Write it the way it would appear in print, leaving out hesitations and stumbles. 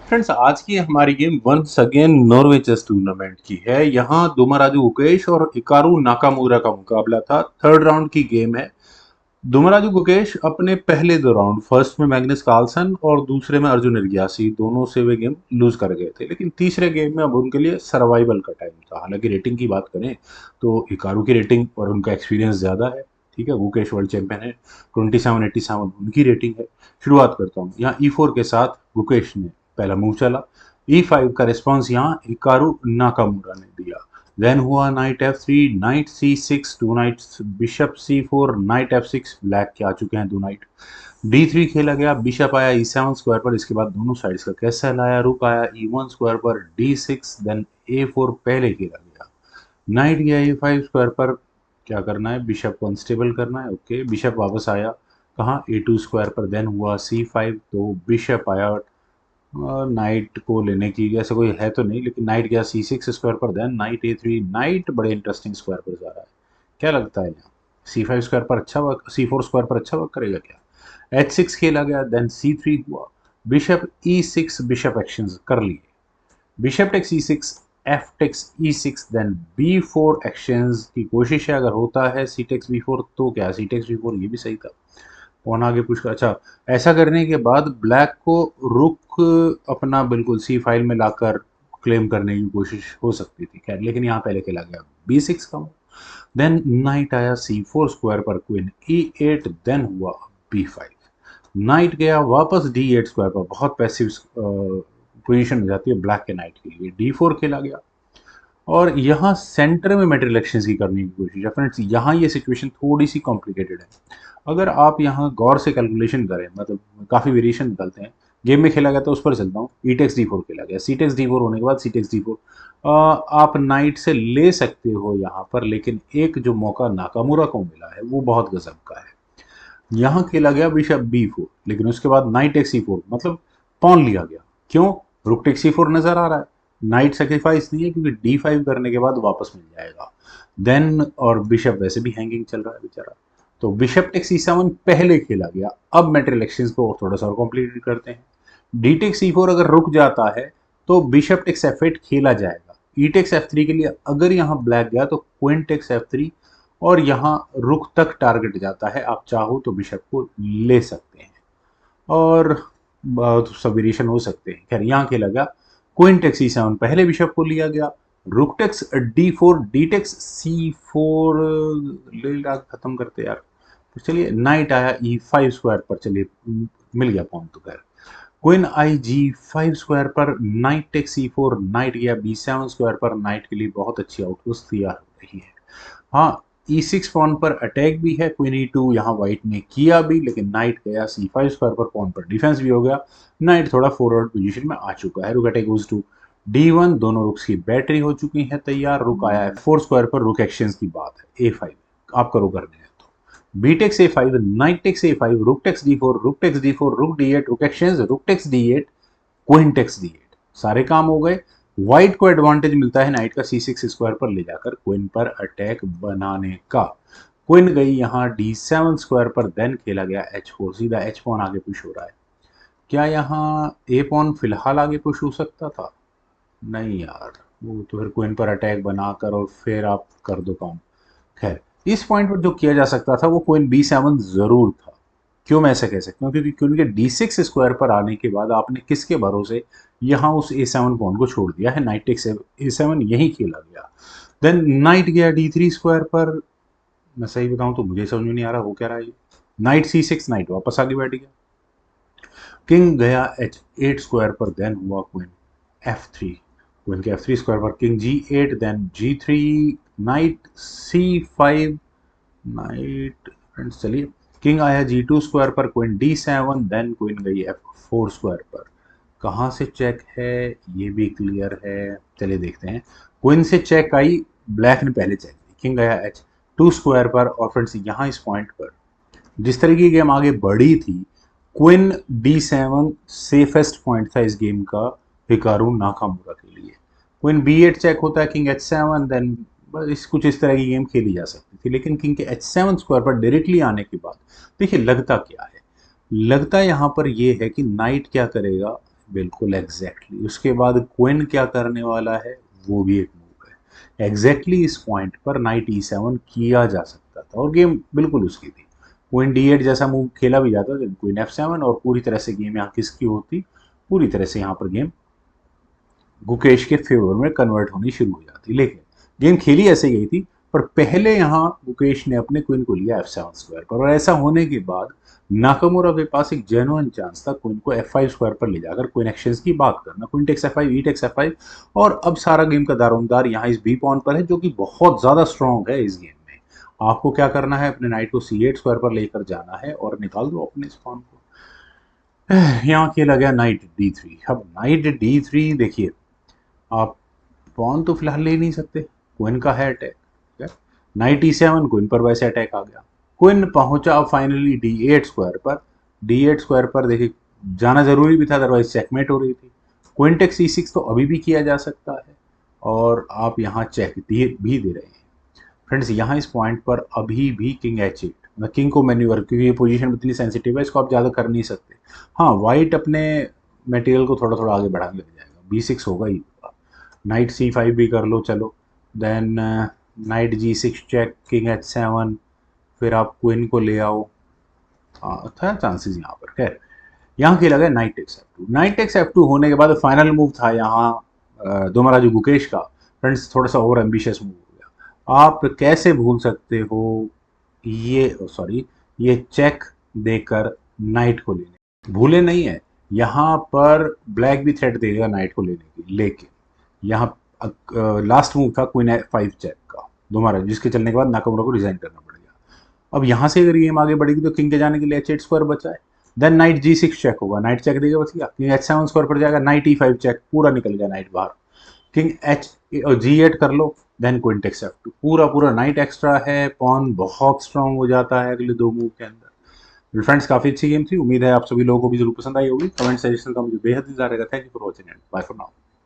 Friends, आज की हमारी game once again Norway chess tournament की है। यहाँ दुमाराजू गुकेश और हिकारू नाकामूरा का मुकाबला था। थर्ड राउंड की गेम है। दुमाराजू गुकेश अपने पहले दो राउंड, फर्स्ट में मैग्नस कार्लसन और दूसरे में अर्जुन एरिगासी, दोनों से वे गेम लूज कर गए थे। लेकिन तीसरे गेम में अब उनके लिए सर्वाइवल का टाइम था। हालांकि रेटिंग की बात करें तो हिकारू की रेटिंग और उनका एक्सपीरियंस ज़्यादा है। ठीक है, गुकेश वर्ल्ड चैंपियन है, 2787 उनकी रेटिंग है। शुरुआत करता हूँ। यहाँ E4 के साथ गुकेश ने पहला मूव चला। E5 का रिस्पॉन्स यहाँ हिकारू नाकामुरा ने दिया। देन हुआ knight F3, knight C6, two knights, bishop C4, knight F6, black के आ चुके हैं दो नाइट। D3 खेला गया, बिशप आया E7 स्क्वायर पर। इसके बाद दोनों साइड्स का कैसल आया, रुक आया E1 स्क्वायर पर, D6, देन A4 पहले खेला गया। नाइट गया A5 स्क्वायर पर। क्या करना है, बिशप को अनस्टेबल करना है। ओके, बिशप वापस आया कहाँ, A2 स्क्वायर पर। देन हुआ C5, तो बिशप आया नाइट को लेने की, ऐसा कोई है तो नहीं, लेकिन नाइट गया C6 स्क्वायर पर। देन नाइट A3, नाइट बड़े इंटरेस्टिंग स्क्वायर पर जा रहा है। क्या लगता है यहाँ C5 स्क्वायर पर अच्छा वर्क, C4 स्क्वायर पर अच्छा वर्क करेगा क्या। H6 खेला गया, देन C3 हुआ, बिशप E6, बिशप एक्शन कर लिए। Bishop takes E6, f takes E6, then B4 actions की कोशिश है। अगर होता है C टेक्स B4 तो क्या, C टेक्स B4 ये भी सही था। पौन आगे पुश कर, अच्छा ऐसा करने के बाद ब्लैक को रुक अपना बिल्कुल C फाइल में लाकर क्लेम करने की कोशिश हो सकती थी। खैर, लेकिन यहाँ पहले खेला गया B6 का। देन नाइट आया C4 स्क्वायर पर, क्वीन E8, देन हुआ B5। नाइट गया वापस D8 स्क्वायर पर। बहुत पैसिव पोजीशन हो जाती है ब्लैक के नाइट के लिए। D4 खेला गया और यहाँ सेंटर में मेटेरियल एक्शंस की करने की कोशिश है। फ्रेंड्स, यहाँ ये सिचुएशन थोड़ी सी कॉम्प्लिकेटेड है। अगर आप यहाँ गौर से कैलकुलेशन करें, मतलब काफ़ी वेरिएशन निकलते हैं। गेम में खेला गया तो उस पर चलता हूँ। ई टेक्स D4 खेला गया, C टेक्स D4 होने के बाद C टेक्स D4 आप नाइट से ले सकते हो यहाँ पर। लेकिन एक जो मौका नाकामुरा को मिला है वो बहुत गजब का है। यहाँ खेला गया बिशप B4, लेकिन उसके बाद नाइट टेक्स C4, मतलब पॉन लिया गया। क्यों, रुक टेक्स C4 नजर आ रहा है। नाइट सेक्रीफाइस नहीं है, क्योंकि D5 करने के बाद वापस मिल जाएगा। देन और बिशप वैसे भी हैंगिंग चल रहा है बेचारा, तो बिशप टेक्स E7 पहले खेला गया। अब मेटेरियल एक्शंस को थोड़ा सा और कॉम्प्लीट करते हैं। डी टेक्स E4 अगर रुक जाता है तो बिशप टेक्स F8 खेला जाएगा। ई टेक्स F3 के लिए अगर यहाँ ब्लैक गया तो क्वीन टेक्स F3, और यहाँ रुक तक टारगेट जाता है। आप चाहो तो बिशप को ले सकते हैं और बहुत सब वेरिएशन हो सकते हैं। खैर, यहाँ खेला गया क्वीन टेक्स E7, पहले बिशप को लिया गया। Rook takes D4, D takes C4 ले खत्म करते यार। तो चलिए, नाइट आया E5 स्क्वायर पर। चलिए, मिल गया पॉइंट तो। खैर, क्वीन आई G5 स्क्वायर पर, नाइट टेक्स C4, नाइट गया B7 स्क्वायर पर। नाइट के लिए बहुत अच्छी आउटपुट तैयार हो रही है। हाँ, E6 पॉन पर अटैक भी है। क्वीन E2 यहाँ व्हाइट ने किया भी, लेकिन नाइट गया C5 स्क्वायर पर, पॉन पर डिफेंस भी हो गया। नाइट थोड़ा फॉरवर्ड पोजीशन में आ चुका है। रुक अटैक गोज टू D1, दोनों रुक्स की बैटरी हो चुकी है तैयार। रुक आया है F4 स्क्वायर पर, रुक एक्शंस की बात है A5, आपका रुक करने हैं तो B takes A5, knight takes A5, rook takes D4, rook takes D4, रुक D8, रुक actions, rook takes D8, queen takes D8, सारे काम हो गए। व्हाइट को एडवांटेज मिलता है नाइट का C6 स्क्वायर पर ले जाकर क्वीन पर अटैक बनाने का। क्वीन गई यहाँ D7 स्क्वायर पर, देन खेला गया H4, सीधा H पॉन आगे पुश हो रहा है। क्या यहाँ A पॉन फिलहाल आगे पुश हो सकता था? नहीं यार, वो तो फिर क्वीन पर अटैक बनाकर और फिर आप कर दो काम। खैर, इस पॉइंट पर जो किया जा सकता था वो क्वीन B7 जरूर था। क्यों मैं ऐसा कह सकता हूँ, क्योंकि क्वीन के D6 स्क्वायर पर आने के बाद आपने किसके भरोसे यहाँ उस A7 पॉन को छोड़ दिया है। नाइट टेक्स A7 यही खेला गया। देन नाइट गया D3 स्क्वायर पर। मैं सही बताऊं तो मुझे समझ में नहीं आ रहा हो क्या रहा है ये। नाइट C6, नाइट वापस आगे बैठ गया। किंग गया H8 स्क्वायर पर, देन हुआ क्वीन F3, क्वीन के F3 स्क्वायर पर king G8, then G3, knight C5, knight. Friends चलिए, किंग आया G2 स्क्वायर पर, क्वीन D7, देन क्वीन गई F4 स्क्वायर पर। कहाँ से चेक है ये भी क्लियर है, चलिए देखते हैं। क्वीन से चेक आई, ब्लैक ने पहले चेक दी। किंग गया H2 स्क्वायर पर, और फ्रेंड्स यहाँ इस पॉइंट पर जिस तरह की गेम आगे बढ़ी थी, क्वीन D7 सेफेस्ट पॉइंट था इस गेम का हिकारू नाकामुरा के लिए। क्वीन B8 चेक होता है, किंग H7, देन बस कुछ इस तरह की गेम खेली जा सकती थी। लेकिन किंग के H7 स्क्वायर पर डायरेक्टली आने के बाद देखिए लगता क्या है। लगता यहाँ पर ये है कि नाइट क्या करेगा, बिल्कुल एग्जैक्टली। उसके बाद क्वीन क्या करने वाला है, वो भी एक मूव है। एग्जैक्टली इस पॉइंट पर नाइट E7 किया जा सकता था और गेम बिल्कुल उसकी थी। क्वीन D8 जैसा मूव खेला भी जाता था, क्वीन F7, और पूरी तरह से गेम यहाँ किसकी होती, पूरी तरह से यहाँ पर गेम गुकेश के फेवर में कन्वर्ट होनी शुरू हो जाती। लेकिन गेम खेली ऐसे गई थी, पर पहले यहाँ गुकेश ने अपने क्वीन को लिया F7 स्क्वायर पर, और ऐसा होने के बाद नाकामुरा के पास एक जेन्युइन चांस था क्वीन को F5 स्क्वायर पर ले जाकर क्वीन एक्शंस की बात करना, क्वीन टेक्स F5, ई टेक्स F5। और अब सारा गेम का दारोमदार यहाँ इस बी पॉन पर है, जो कि बहुत ज्यादा स्ट्रांग है इस गेम में। आपको क्या करना है, अपने नाइट को C8 स्क्वायर पर लेकर जाना है और निकाल दो अपने स्पॉन को। यहाँ खेला गया नाइट D3। अब नाइट D3 देखिए, आप पॉन तो फिलहाल ले नहीं सकते, क्वीन का है अटैक। नाइट E7, क्वीन पर वैसे अटैक आ गया, क्वीन पहुंचा फाइनली D8 स्क्वायर पर। D8 स्क्वायर पर देखिए जाना जरूरी भी था, अदरवाइज चेकमेट हो रही थी। क्वीन टेक्स E6 तो अभी भी किया जा सकता है, और आप यहाँ चेक दिए भी दे रहे हैं। फ्रेंड्स यहाँ इस पॉइंट पर अभी भी किंग H8, मैं किंग को मैन्यूवर, क्योंकि ये पोजीशन इतनी सेंसिटिव है, इसको आप ज़्यादा कर नहीं सकते। हाँ, वाइट अपने मटेरियल को थोड़ा थोड़ा आगे बढ़ाने लग जाएगा, B6 होगा ही होगा। नाइट C5 भी कर लो, चलो। Then night G6 check, king H7, फिर आप क्वीन को ले आओ। था चांसेस यहाँ पर। खैर, यहाँ खेला गया knight takes F2। Knight takes F2 होने के बाद फाइनल मूव था यहाँ दोमाराजू गुकेश का। फ्रेंड्स थोड़ा सा ओवर एम्बिशियस मूव हो गया। आप कैसे भूल सकते हो ये, सॉरी, ये चेक देकर नाइट को लेने, भूले नहीं है। यहाँ पर ब्लैक भी थ्रेट देगा नाइट को लेने की, लेकिन यहाँ लास्ट मूव था क्वीन F5 चेक का दोबारा, जिसके चलने के बाद नाकामुरा को रिजाइन करना पड़ गया। अब यहाँ से अगर गेम आगे बढ़ेगी तो किंग के जाने के लिए H8 स्क्वायर बचा है। देन नाइट G6 चेक होगा, नाइट चेक देगा, बच गया। किंग H7 स्क्वायर पर जाएगा, नाइट E5 चेक, पूरा निकल गया नाइट बाहर। किंग G8 कर लो, देन क्वीन टेक्स F2, पूरा पूरा नाइट एक्स्ट्रा है, पॉन बहुत स्ट्रांग हो जाता है अगले दो मूव के अंदर। फ्रेंड्स काफी अच्छी गेम थी, उम्मीद है आप सभी लोगों को भी जरूर पसंद आई होगी। कमेंट सजेशन का मुझे बेहद इंतजार रहेगा। Thank you for watching and bye for now.